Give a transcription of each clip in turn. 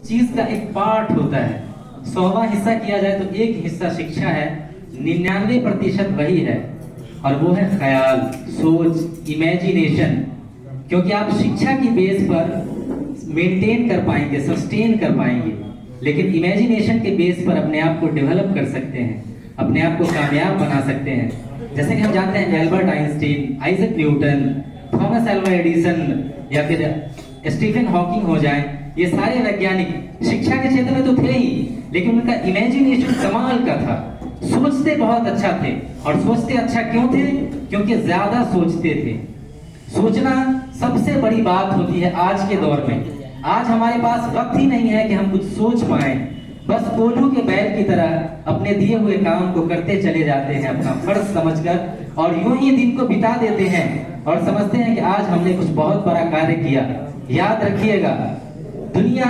चीज का एक पार्ट होता है। 100वां हिस्सा किया जाए तो एक हिस्सा शिक्षा है, 99% वही है, और वो है ख्याल, सोच, इमेजिनेशन। क्योंकि आप शिक्षा की बेस पर मेंटेन कर पाएंगे, सस्टेन कर पाएंगे, लेकिन इमेजिनेशन के बेस पर अपने आप को डेवलप कर सकते हैं, अपने आप को कामयाब बना सकते हैं। जैसे कि हम जानते हैं Albert Einstein, Isaac Newton, Thomas Alva Edison या फिर स्टीफन हॉकिंग हो जाए, ये सारे वैज्ञानिक शिक्षा के क्षेत्र में तो थे ही, लेकिन उनका इमेजिनेशन कमाल का था। सोचते बहुत अच्छा थे, और सोचते अच्छा क्यों थे? क्योंकि ज्यादा सोचते थे। सोचना सबसे बड़ी बात होती है आज के दौर में। आज हमारे पास वक्त ही नहीं है कि हम कुछ सोच पाए, बस कोल्हू के बैल की तरह अपने दिए हुए काम को करते चले जाते हैं अपना फर्ज समझकर, और यूं ही दिन को बिता देते हैं और समझते हैं कि आज हमने कुछ बहुत बड़ा कार्य किया। याद रखिएगा, दुनिया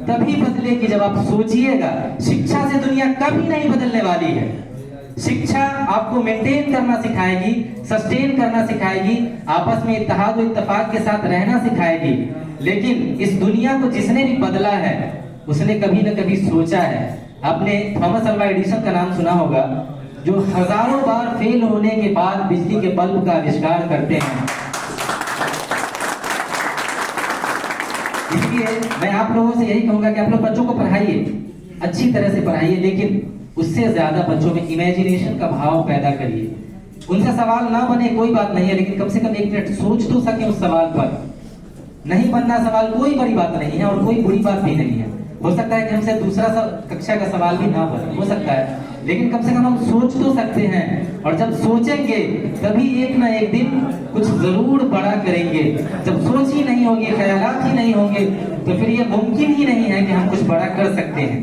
तभी बदलेगी जब आप सोचिएगा। शिक्षा से दुनिया कभी नहीं बदलने वाली है। शिक्षा आपको मेंटेन करना सिखाएगी, सस्टेन करना सिखाएगी, आपस में इत्तेहाद और इत्तेफाक के साथ रहना सिखाएगी। लेकिन इस दुनिया को जिसने भी बदला है उसने कभी न कभी सोचा है। आपने थॉमस अल्वा एडिसन का नाम सुना होगा, जो हजारों बार फेल होने के बाद बिजली के बल्ब का आविष्कार करते हैं। इसलिए मैं आप लोगों से यही कहूंगा कि आप लोग बच्चों को पढ़ाइए, अच्छी तरह से पढ़ाइए, लेकिन उससे ज्यादा बच्चों में इमेजिनेशन का भाव पैदा करिए। उनसे सवाल ना बने कोई बात नहीं है, लेकिन कम से कम 1 मिनट सोच तो सके उस सवाल पर। नहीं बनना सवाल कोई बड़ी बात नहीं है और कोई बुरी बात भी नहीं है। हो सकता है कि हमसे दूसरा कक्षा का सवाल भी ना बने, हो सकता है, लेकिन कम से कम हम सोच तो सकते हैं। और जब सोचेंगे तभी एक ना एक दिन कुछ जरूर बड़ा करेंगे। जब सोच ही नहीं होगी, ख्यालात ही नहीं होंगे, तो फिर ये मुमकिन ही नहीं है कि हम कुछ बड़ा कर सकते हैं।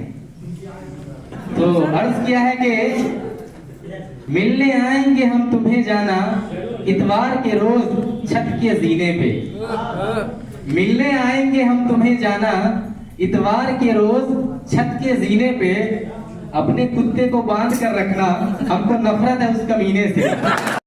तो अर्ज किया है कि मिलने आएंगे हम तुम्हें जाना, इतवार के रोज छत के जीने पे। मिलने आएंगे हम तुम्हें जाना, इतवार के रोज छत के जीने पे। अपने कुत्ते को बांध कर रखना, हमको नफरत है उस कमीने से।